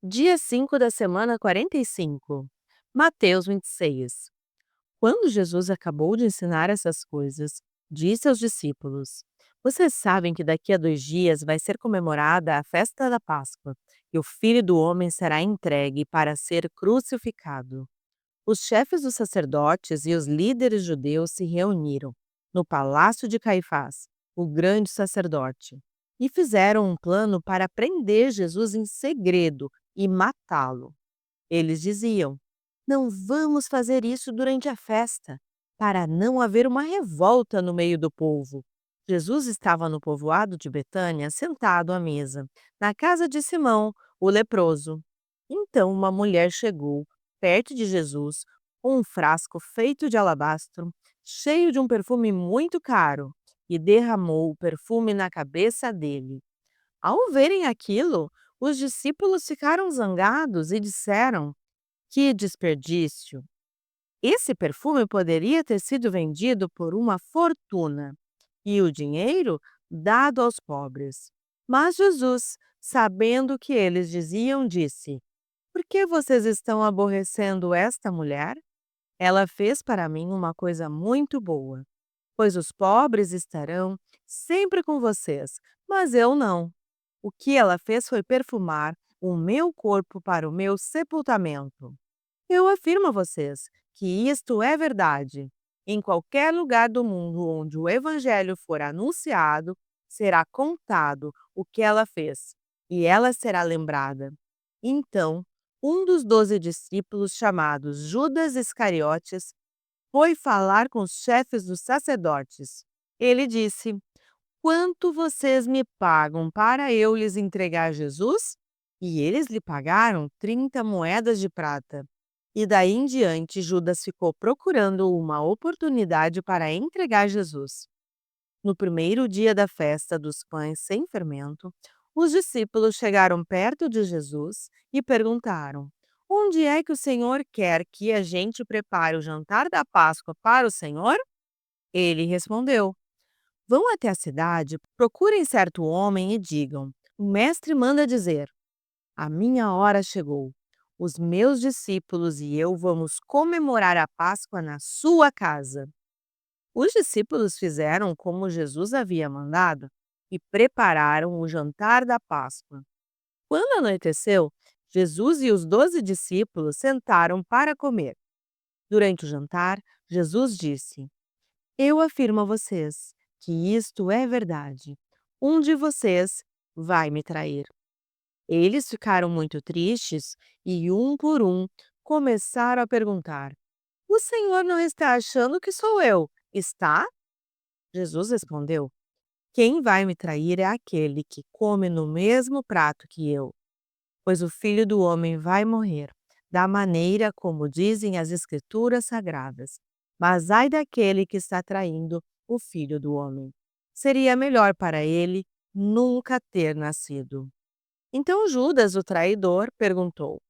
Dia 5 da semana 45. Mateus 26. Quando Jesus acabou de ensinar essas coisas, disse aos discípulos: Vocês sabem que daqui a 2 dias vai ser comemorada a festa da Páscoa, e o Filho do Homem será entregue para ser crucificado. Os chefes dos sacerdotes e os líderes judeus se reuniram no palácio de Caifás, o grande sacerdote, e fizeram um plano para prender Jesus em segredo e matá-lo. Eles diziam: Não vamos fazer isso durante a festa, para não haver uma revolta no meio do povo. Jesus estava no povoado de Betânia, sentado à mesa, na casa de Simão, o leproso. Então uma mulher chegou perto de Jesus com um frasco feito de alabastro, cheio de um perfume muito caro, e derramou o perfume na cabeça dele. Ao verem aquilo, os discípulos ficaram zangados e disseram: Que desperdício! Esse perfume poderia ter sido vendido por uma fortuna e o dinheiro dado aos pobres. Mas Jesus, sabendo o que eles diziam, disse: Por que vocês estão aborrecendo esta mulher? Ela fez para mim uma coisa muito boa, pois os pobres estarão sempre com vocês, mas eu não. O que ela fez foi perfumar o meu corpo para o meu sepultamento. Eu afirmo a vocês que isto é verdade. Em qualquer lugar do mundo onde o Evangelho for anunciado, será contado o que ela fez, e ela será lembrada. Então, um dos 12 discípulos, chamados Judas Iscariotes, foi falar com os chefes dos sacerdotes. Ele disse: Quanto vocês me pagam para eu lhes entregar Jesus? E eles lhe pagaram 30 moedas de prata. E daí em diante, Judas ficou procurando uma oportunidade para entregar Jesus. No primeiro dia da festa dos pães sem fermento, os discípulos chegaram perto de Jesus e perguntaram: Onde é que o Senhor quer que a gente prepare o jantar da Páscoa para o Senhor? Ele respondeu: Vão até a cidade, procurem certo homem e digam: O mestre manda dizer: A minha hora chegou. Os meus discípulos e eu vamos comemorar a Páscoa na sua casa. Os discípulos fizeram como Jesus havia mandado e prepararam o jantar da Páscoa. Quando anoiteceu, Jesus e os 12 discípulos sentaram para comer. Durante o jantar, Jesus disse: Eu afirmo a vocês que isto é verdade. Um de vocês vai me trair. Eles ficaram muito tristes e, um por um, começaram a perguntar: O Senhor não está achando que sou eu, está? Jesus respondeu: Quem vai me trair é aquele que come no mesmo prato que eu, pois o Filho do Homem vai morrer, da maneira como dizem as Escrituras Sagradas. Mas ai daquele que está traindo o Filho do Homem. Seria melhor para ele nunca ter nascido. Então Judas, o traidor, perguntou: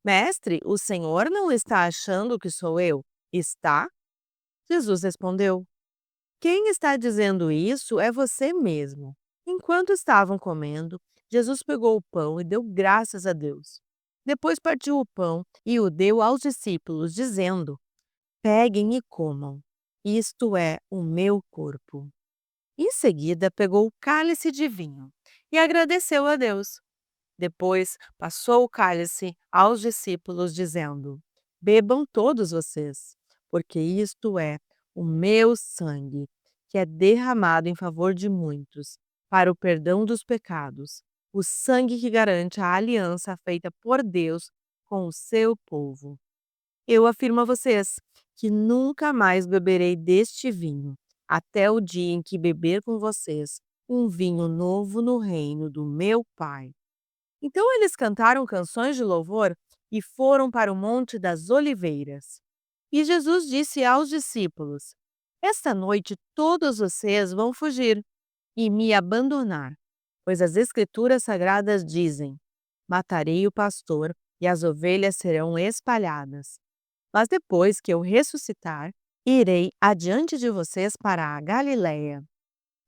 Mestre, o Senhor não está achando que sou eu? Está? Jesus respondeu: Quem está dizendo isso é você mesmo. Enquanto estavam comendo, Jesus pegou o pão e deu graças a Deus. Depois partiu o pão e o deu aos discípulos, dizendo: Peguem e comam. Isto é o meu corpo. Em seguida, pegou o cálice de vinho e agradeceu a Deus. Depois, passou o cálice aos discípulos, dizendo: Bebam todos vocês, porque isto é o meu sangue, que é derramado em favor de muitos, para o perdão dos pecados, o sangue que garante a aliança feita por Deus com o seu povo. Eu afirmo a vocês que nunca mais beberei deste vinho, até o dia em que beber com vocês um vinho novo no reino do meu Pai. Então eles cantaram canções de louvor e foram para o Monte das Oliveiras. E Jesus disse aos discípulos: Esta noite todos vocês vão fugir e me abandonar, pois as Escrituras Sagradas dizem: Matarei o pastor e as ovelhas serão espalhadas. Mas depois que eu ressuscitar, irei adiante de vocês para a Galiléia.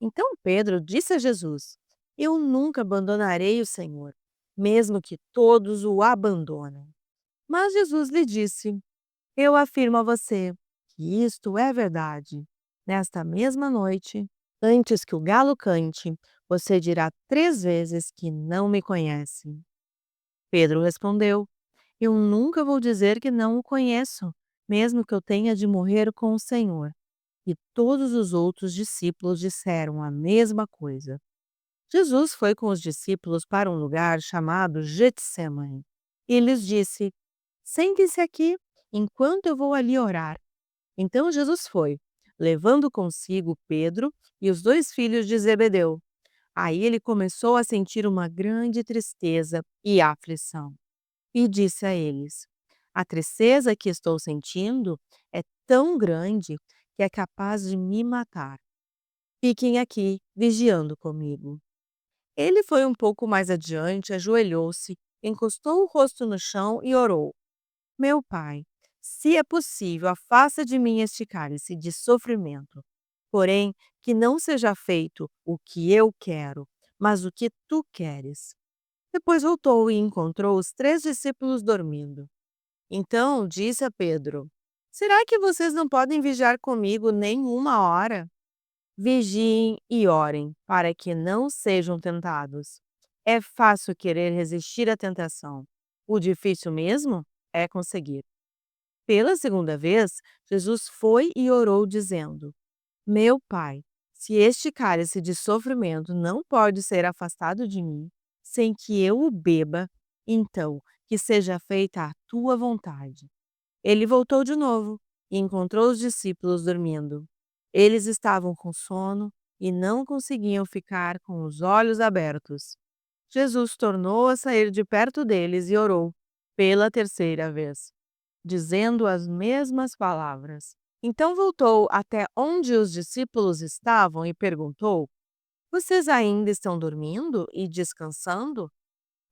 Então Pedro disse a Jesus: Eu nunca abandonarei o Senhor. mesmo que todos o abandonem. Mas Jesus lhe disse: Eu afirmo a você que isto é verdade. Nesta mesma noite, antes que o galo cante, você dirá 3 vezes que não me conhece. Pedro respondeu: Eu nunca vou dizer que não o conheço, mesmo que eu tenha de morrer com o Senhor. E todos os outros discípulos disseram a mesma coisa. Jesus foi com os discípulos para um lugar chamado Getsêmani e lhes disse: Sentem-se aqui, enquanto eu vou ali orar. Então Jesus foi, levando consigo Pedro e os 2 filhos de Zebedeu. Aí ele começou a sentir uma grande tristeza e aflição. E disse a eles: A tristeza que estou sentindo é tão grande que é capaz de me matar. Fiquem aqui, vigiando comigo. Ele foi um pouco mais adiante, ajoelhou-se, encostou o rosto no chão e orou: Meu pai, se é possível, afasta de mim este cálice de sofrimento. Porém, que não seja feito o que eu quero, mas o que tu queres. Depois voltou e encontrou os 3 discípulos dormindo. Então disse a Pedro: Será que vocês não podem vigiar comigo nem uma hora? Vigiem e orem, para que não sejam tentados. É fácil querer resistir à tentação. O difícil mesmo é conseguir. Pela segunda vez, Jesus foi e orou, dizendo: Meu Pai, se este cálice de sofrimento não pode ser afastado de mim, sem que eu o beba, então que seja feita a tua vontade. Ele voltou de novo e encontrou os discípulos dormindo. Eles estavam com sono e não conseguiam ficar com os olhos abertos. Jesus tornou a sair de perto deles e orou pela terceira vez, dizendo as mesmas palavras. Então voltou até onde os discípulos estavam e perguntou: Vocês ainda estão dormindo e descansando?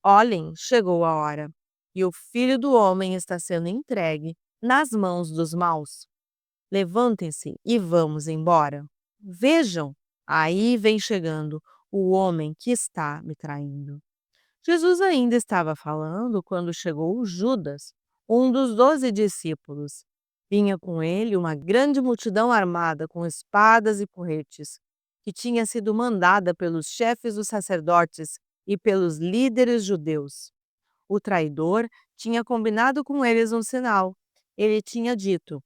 Olhem, chegou a hora, e o Filho do Homem está sendo entregue nas mãos dos maus. Levantem-se e vamos embora. Vejam, aí vem chegando o homem que está me traindo. Jesus ainda estava falando quando chegou Judas, um dos 12 discípulos. Vinha com ele uma grande multidão armada com espadas e porretes, que tinha sido mandada pelos chefes dos sacerdotes e pelos líderes judeus. O traidor tinha combinado com eles um sinal. Ele tinha dito: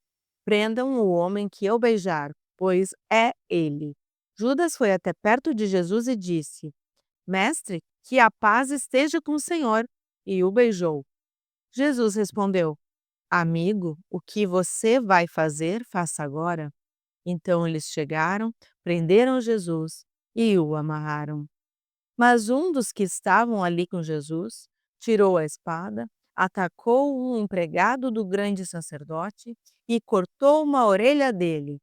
Prendam o homem que eu beijar, pois é ele. Judas foi até perto de Jesus e disse: Mestre, que a paz esteja com o Senhor, e o beijou. Jesus respondeu: Amigo, o que você vai fazer, faça agora. Então eles chegaram, prenderam Jesus e o amarraram. Mas um dos que estavam ali com Jesus tirou a espada, atacou um empregado do grande sacerdote e cortou uma orelha dele.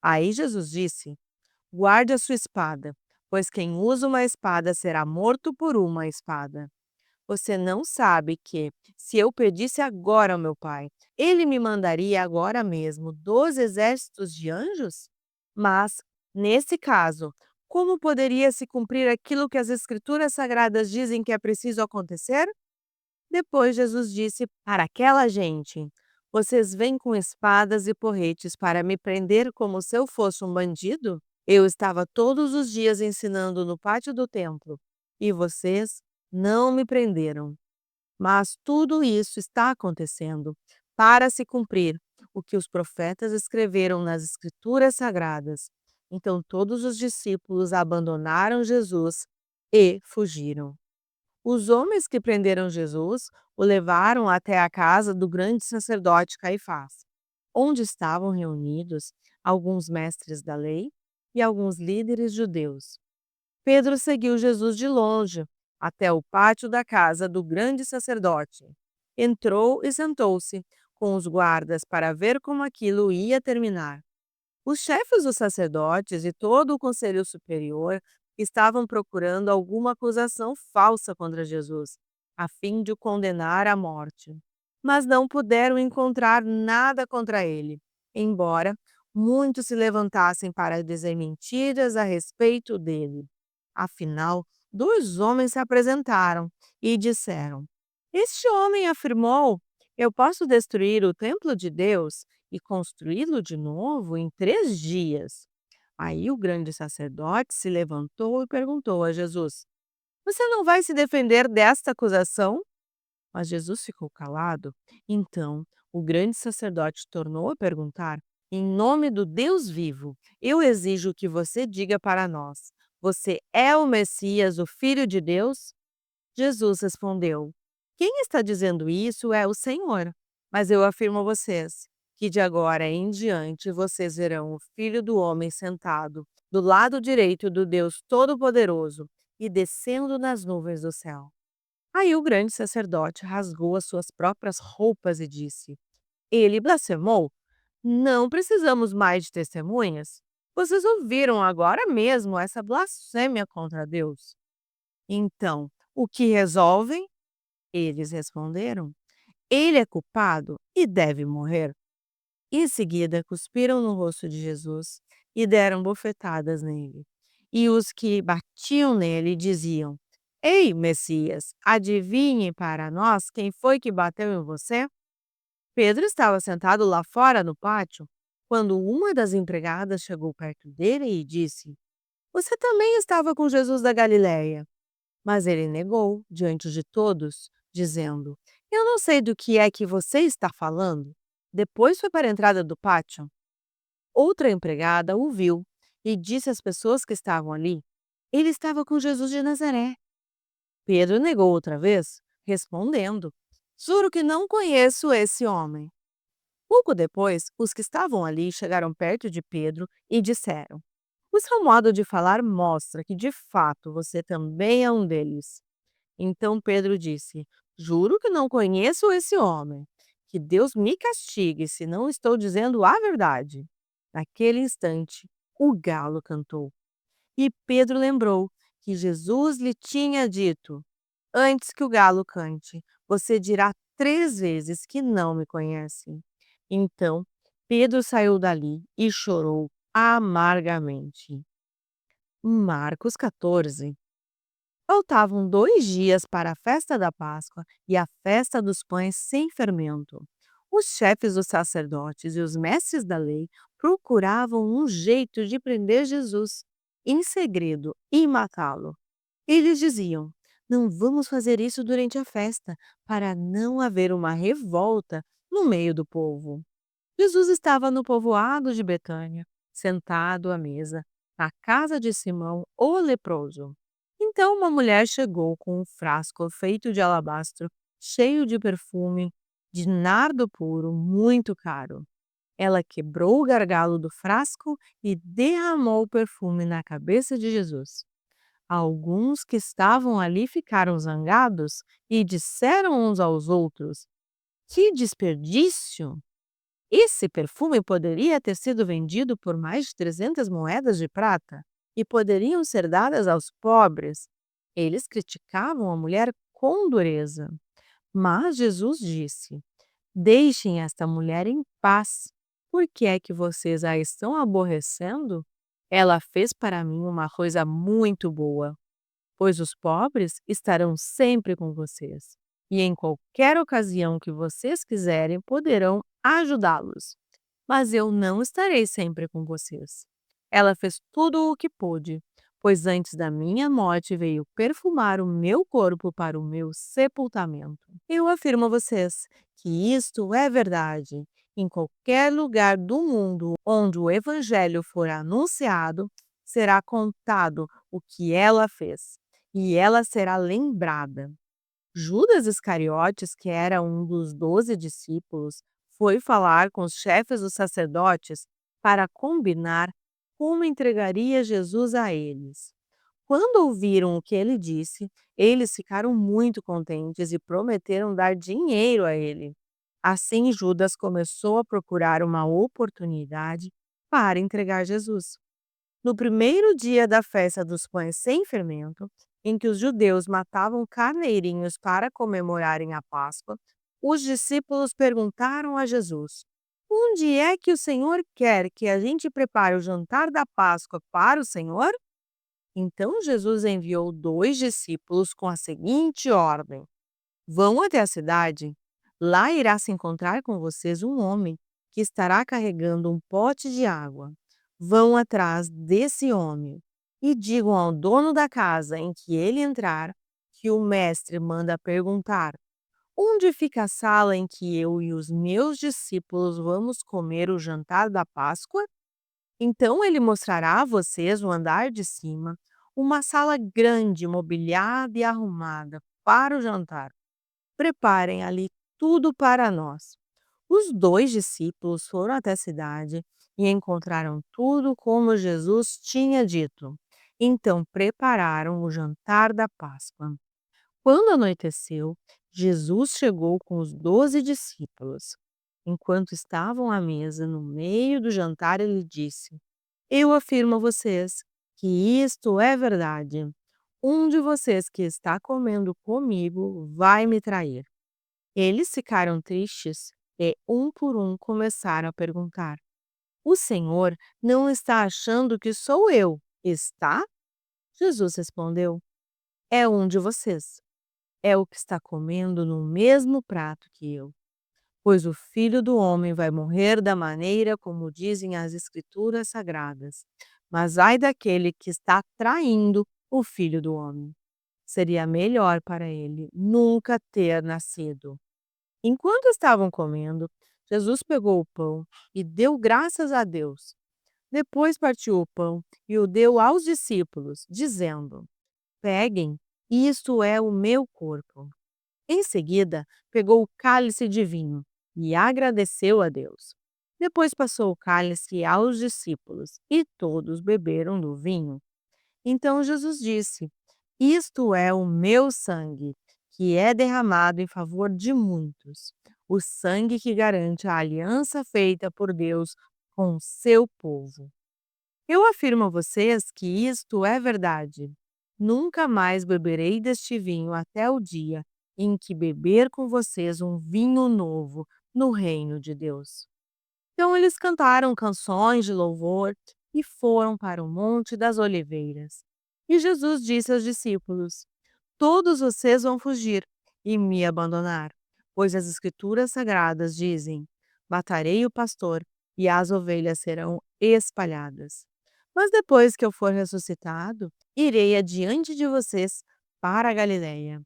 Aí Jesus disse: Guarde a sua espada, pois quem usa uma espada será morto por uma espada. Você não sabe que, se eu pedisse agora ao meu Pai, ele me mandaria agora mesmo 2 exércitos de anjos? Mas, nesse caso, como poderia se cumprir aquilo que as Escrituras Sagradas dizem que é preciso acontecer? Depois Jesus disse para aquela gente: Vocês vêm com espadas e porretes para me prender como se eu fosse um bandido? Eu estava todos os dias ensinando no pátio do templo e vocês não me prenderam. Mas tudo isso está acontecendo para se cumprir o que os profetas escreveram nas Escrituras Sagradas. Então todos os discípulos abandonaram Jesus e fugiram. Os homens que prenderam Jesus o levaram até a casa do grande sacerdote Caifás, onde estavam reunidos alguns mestres da lei e alguns líderes judeus. Pedro seguiu Jesus de longe até o pátio da casa do grande sacerdote. Entrou e sentou-se com os guardas para ver como aquilo ia terminar. Os chefes dos sacerdotes e todo o conselho superior estavam procurando alguma acusação falsa contra Jesus, a fim de o condenar à morte. Mas não puderam encontrar nada contra ele, embora muitos se levantassem para dizer mentiras a respeito dele. Afinal, dois homens se apresentaram e disseram: Este homem afirmou: Eu posso destruir o templo de Deus e construí-lo de novo em 3 dias. Aí o grande sacerdote se levantou e perguntou a Jesus: Você não vai se defender desta acusação? Mas Jesus ficou calado. Então o grande sacerdote tornou a perguntar: Em nome do Deus vivo, eu exijo que você diga para nós: Você é o Messias, o Filho de Deus? Jesus respondeu: Quem está dizendo isso é o Senhor. Mas eu afirmo a vocês que de agora em diante vocês verão o Filho do Homem sentado do lado direito do Deus Todo-Poderoso e descendo nas nuvens do céu. Aí o grande sacerdote rasgou as suas próprias roupas e disse: Ele blasfemou? Não precisamos mais de testemunhas? Vocês ouviram agora mesmo essa blasfêmia contra Deus? Então, o que resolvem? Eles responderam: Ele é culpado e deve morrer. Em seguida, cuspiram no rosto de Jesus e deram bofetadas nele. E os que batiam nele diziam: Ei, Messias, adivinhe para nós quem foi que bateu em você? Pedro estava sentado lá fora no pátio quando uma das empregadas chegou perto dele e disse: Você também estava com Jesus da Galileia. Mas ele negou diante de todos, dizendo: Eu não sei do que é que você está falando. Depois foi para a entrada do pátio. Outra empregada o viu e disse às pessoas que estavam ali: Ele estava com Jesus de Nazaré. Pedro negou outra vez, respondendo: Juro que não conheço esse homem. Pouco depois, os que estavam ali chegaram perto de Pedro e disseram: O seu modo de falar mostra que de fato você também é um deles. Então Pedro disse: Juro que não conheço esse homem. Que Deus me castigue se não estou dizendo a verdade. Naquele instante, o galo cantou. E Pedro lembrou que Jesus lhe tinha dito: Antes que o galo cante, você dirá 3 vezes que não me conhece. Então Pedro saiu dali e chorou amargamente. Marcos 14. Faltavam 2 dias para a festa da Páscoa e a festa dos pães sem fermento. Os chefes dos sacerdotes e os mestres da lei procuravam um jeito de prender Jesus em segredo e matá-lo. Eles diziam: Não vamos fazer isso durante a festa, para não haver uma revolta no meio do povo. Jesus estava no povoado de Betânia, sentado à mesa, na casa de Simão, o leproso. Então uma mulher chegou com um frasco feito de alabastro, cheio de perfume de nardo puro, muito caro. Ela quebrou o gargalo do frasco e derramou o perfume na cabeça de Jesus. Alguns que estavam ali ficaram zangados e disseram uns aos outros: Que desperdício! Esse perfume poderia ter sido vendido por mais de 300 moedas de prata e poderiam ser dadas aos pobres. Eles criticavam a mulher com dureza. Mas Jesus disse: Deixem esta mulher em paz. Por que é que vocês a estão aborrecendo? Ela fez para mim uma coisa muito boa, pois os pobres estarão sempre com vocês, e em qualquer ocasião que vocês quiserem poderão ajudá-los. Mas eu não estarei sempre com vocês. Ela fez tudo o que pôde, pois antes da minha morte veio perfumar o meu corpo para o meu sepultamento. Eu afirmo a vocês que isto é verdade. Em qualquer lugar do mundo onde o Evangelho for anunciado, será contado o que ela fez e ela será lembrada. Judas Iscariotes, que era um dos 12 discípulos, foi falar com os chefes dos sacerdotes para combinar como entregaria Jesus a eles. Quando ouviram o que ele disse, eles ficaram muito contentes e prometeram dar dinheiro a ele. Assim, Judas começou a procurar uma oportunidade para entregar Jesus. No primeiro dia da festa dos pães sem fermento, em que os judeus matavam carneirinhos para comemorarem a Páscoa, os discípulos perguntaram a Jesus: Onde é que o Senhor quer que a gente prepare o jantar da Páscoa para o Senhor? Então Jesus enviou 2 discípulos com a seguinte ordem: vão até a cidade. Lá irá se encontrar com vocês um homem que estará carregando um pote de água. Vão atrás desse homem e digam ao dono da casa em que ele entrar que o mestre manda perguntar: onde fica a sala em que eu e os meus discípulos vamos comer o jantar da Páscoa? Então ele mostrará a vocês no andar de cima uma sala grande, mobiliada e arrumada para o jantar. Preparem ali tudo para nós. Os 2 discípulos foram até a cidade e encontraram tudo como Jesus tinha dito. Então prepararam o jantar da Páscoa. Quando anoiteceu, Jesus chegou com os 12 discípulos. Enquanto estavam à mesa, no meio do jantar, ele disse: eu afirmo a vocês que isto é verdade. Um de vocês que está comendo comigo vai me trair. Eles ficaram tristes e, um por um, começaram a perguntar: o Senhor não está achando que sou eu, está? Jesus respondeu: é um de vocês. É o que está comendo no mesmo prato que eu. Pois o Filho do Homem vai morrer da maneira como dizem as Escrituras Sagradas. Mas ai daquele que está traindo o Filho do Homem. Seria melhor para ele nunca ter nascido. Enquanto estavam comendo, Jesus pegou o pão e deu graças a Deus. Depois partiu o pão e o deu aos discípulos, dizendo: peguem, isto é o meu corpo. Em seguida, pegou o cálice de vinho e agradeceu a Deus. Depois passou o cálice aos discípulos e todos beberam do vinho. Então Jesus disse: isto é o meu sangue, que é derramado em favor de muitos. O sangue que garante a aliança feita por Deus com o seu povo. Eu afirmo a vocês que isto é verdade. Nunca mais beberei deste vinho até o dia em que beber com vocês um vinho novo no reino de Deus. Então eles cantaram canções de louvor e foram para o Monte das Oliveiras. E Jesus disse aos discípulos: todos vocês vão fugir e me abandonar, pois as Escrituras Sagradas dizem: matarei o pastor e as ovelhas serão espalhadas. Mas depois que eu for ressuscitado, irei adiante de vocês para a Galiléia.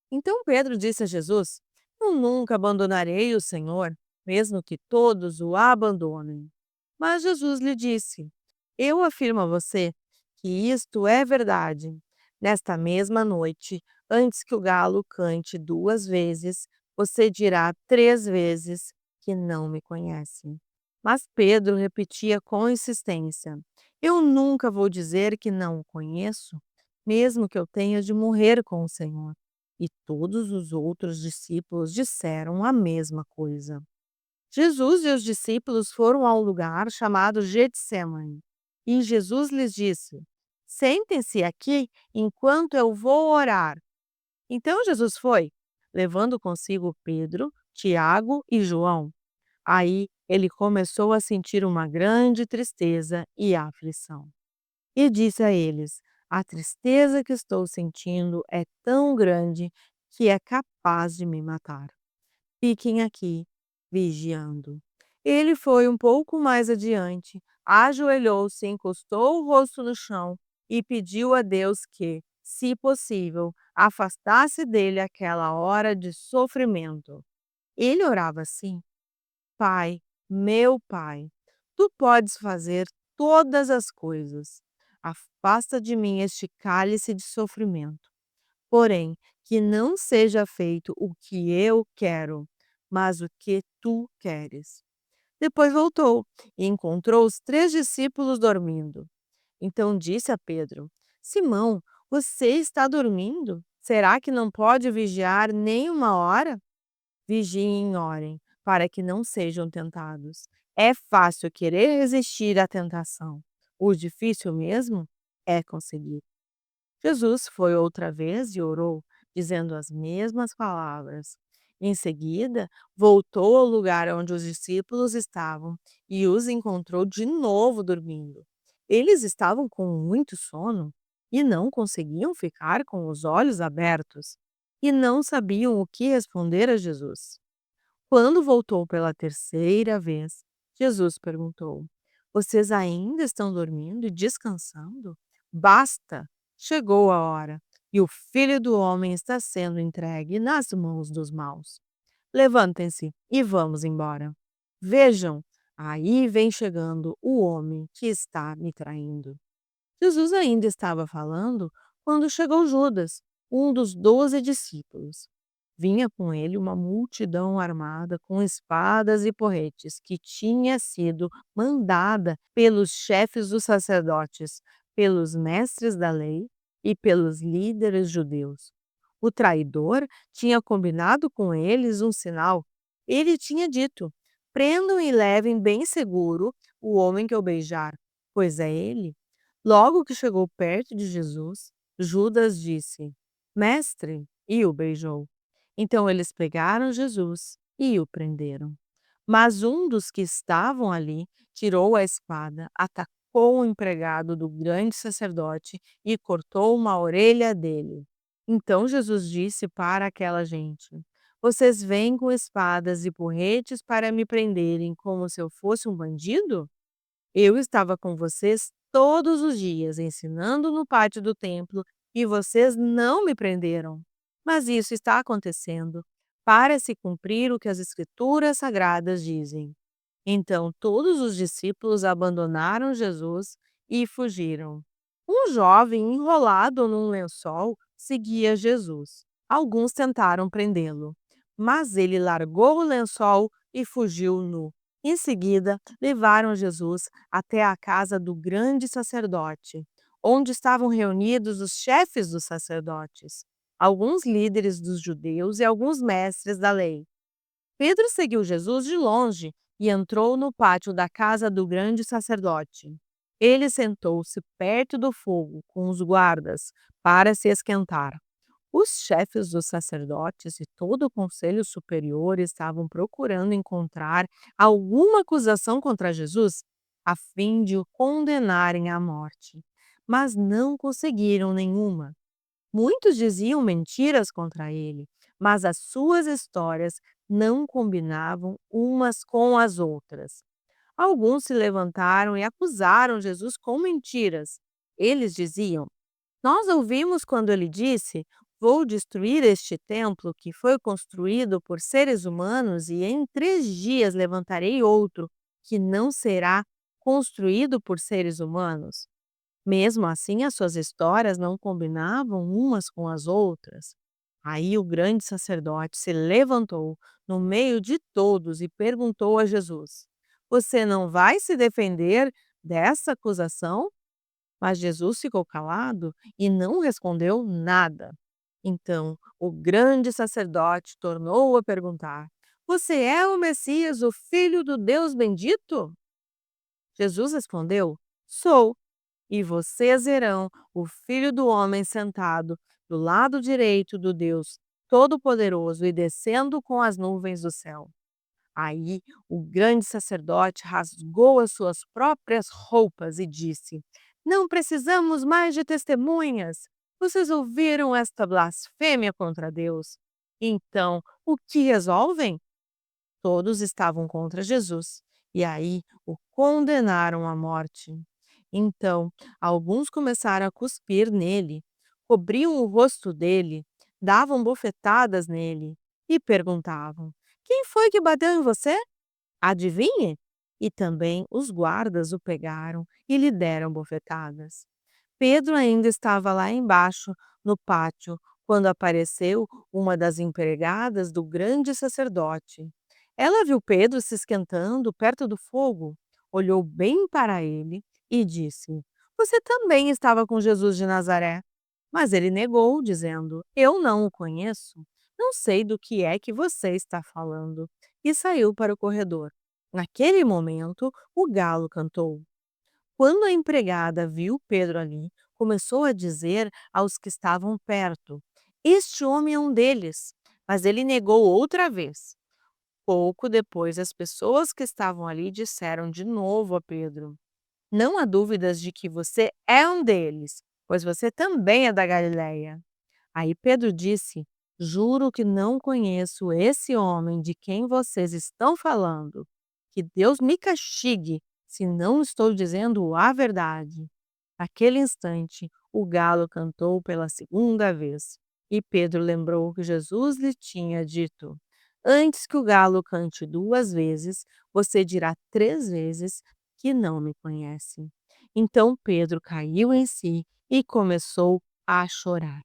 Então Pedro disse a Jesus: eu nunca abandonarei o Senhor, mesmo que todos o abandonem. Mas Jesus lhe disse: eu afirmo a você que isto é verdade. Nesta mesma noite, antes que o galo cante 2 vezes, você dirá 3 vezes que não me conhece. Mas Pedro repetia com insistência: eu nunca vou dizer que não o conheço, mesmo que eu tenha de morrer com o Senhor. E todos os outros discípulos disseram a mesma coisa. Jesus e os discípulos foram a um lugar chamado Getsêmani. E Jesus lhes disse: sentem-se aqui enquanto eu vou orar. Então Jesus foi, levando consigo Pedro, Tiago e João. Aí ele começou a sentir uma grande tristeza e aflição. E disse a eles: a tristeza que estou sentindo é tão grande que é capaz de me matar. Fiquem aqui, vigiando. Ele foi um pouco mais adiante, ajoelhou-se, encostou o rosto no chão e pediu a Deus que, se possível, afastasse dele aquela hora de sofrimento. Ele orava assim: Pai, meu Pai, tu podes fazer todas as coisas. Afasta de mim este cálice de sofrimento. Porém, que não seja feito o que eu quero, mas o que tu queres. Depois voltou e encontrou os 3 discípulos dormindo. Então disse a Pedro: Simão, você está dormindo? Será que não pode vigiar nem uma hora? Vigiem e orem, para que não sejam tentados. É fácil querer resistir à tentação. O difícil mesmo é conseguir. Jesus foi outra vez e orou, dizendo as mesmas palavras. Em seguida, voltou ao lugar onde os discípulos estavam e os encontrou de novo dormindo. Eles estavam com muito sono e não conseguiam ficar com os olhos abertos e não sabiam o que responder a Jesus. Quando voltou pela terceira vez, Jesus perguntou: Vocês ainda estão dormindo e descansando? Basta! Chegou a hora e o Filho do Homem está sendo entregue nas mãos dos maus. Levantem-se e vamos embora. Vejam, aí vem chegando o homem que está me traindo. Jesus ainda estava falando quando chegou Judas, um dos 12 discípulos. Vinha com ele uma multidão armada com espadas e porretes, que tinha sido mandada pelos chefes dos sacerdotes, pelos mestres da lei e pelos líderes judeus. O traidor tinha combinado com eles um sinal. Ele tinha dito: prendam e levem bem seguro o homem que eu beijar, pois é ele. Logo que chegou perto de Jesus, Judas disse: Mestre, e o beijou. Então eles pegaram Jesus e o prenderam. Mas um dos que estavam ali tirou a espada, atacou o empregado do grande sacerdote e cortou uma orelha dele. Então Jesus disse para aquela gente: Vocês vêm com espadas e porretes para me prenderem como se eu fosse um bandido? Eu estava com vocês todos os dias ensinando no pátio do templo e vocês não me prenderam. Mas isso está acontecendo para se cumprir o que as Escrituras Sagradas dizem. Então todos os discípulos abandonaram Jesus e fugiram. Um jovem enrolado num lençol seguia Jesus. Alguns tentaram prendê-lo, mas ele largou o lençol e fugiu nu. Em seguida, levaram Jesus até a casa do grande sacerdote, onde estavam reunidos os chefes dos sacerdotes, alguns líderes dos judeus e alguns mestres da lei. Pedro seguiu Jesus de longe e entrou no pátio da casa do grande sacerdote. Ele sentou-se perto do fogo com os guardas para se esquentar. Os chefes dos sacerdotes e todo o conselho superior estavam procurando encontrar alguma acusação contra Jesus a fim de o condenarem à morte, mas não conseguiram nenhuma. Muitos diziam mentiras contra ele, mas as suas histórias não combinavam umas com as outras. Alguns se levantaram e acusaram Jesus com mentiras. Eles diziam: Nós ouvimos quando ele disse: Vou destruir este templo que foi construído por seres humanos e em 3 dias levantarei outro que não será construído por seres humanos. Mesmo assim, as suas histórias não combinavam umas com as outras. Aí o grande sacerdote se levantou no meio de todos e perguntou a Jesus: Você não vai se defender dessa acusação? Mas Jesus ficou calado e não respondeu nada. Então o grande sacerdote tornou a perguntar: Você é o Messias, o Filho do Deus bendito? Jesus respondeu: Sou. E vocês verão o Filho do Homem sentado do lado direito do Deus Todo-Poderoso e descendo com as nuvens do céu. Aí o grande sacerdote rasgou as suas próprias roupas e disse: Não precisamos mais de testemunhas. Vocês ouviram esta blasfêmia contra Deus. Então, o que resolvem? Todos estavam contra Jesus e aí o condenaram à morte. Então, alguns começaram a cuspir nele, cobriam o rosto dele, davam bofetadas nele e perguntavam: Quem foi que bateu em você? Adivinhe? E também os guardas o pegaram e lhe deram bofetadas. Pedro ainda estava lá embaixo, no pátio, quando apareceu uma das empregadas do grande sacerdote. Ela viu Pedro se esquentando perto do fogo, olhou bem para ele e disse: Você também estava com Jesus de Nazaré. Mas ele negou, dizendo: Eu não o conheço. Não sei do que é que você está falando. E saiu para o corredor. Naquele momento, o galo cantou. Quando a empregada viu Pedro ali, começou a dizer aos que estavam perto: Este homem é um deles. Mas ele negou outra vez. Pouco depois, as pessoas que estavam ali disseram de novo a Pedro: Não há dúvidas de que você é um deles, pois você também é da Galileia. Aí Pedro disse: Juro que não conheço esse homem de quem vocês estão falando. Que Deus me castigue se não estou dizendo a verdade. Naquele instante, o galo cantou pela segunda vez. E Pedro lembrou que Jesus lhe tinha dito: Antes que o galo cante 2 vezes, você dirá 3 vezes que não me conhece. Então Pedro caiu em si e começou a chorar.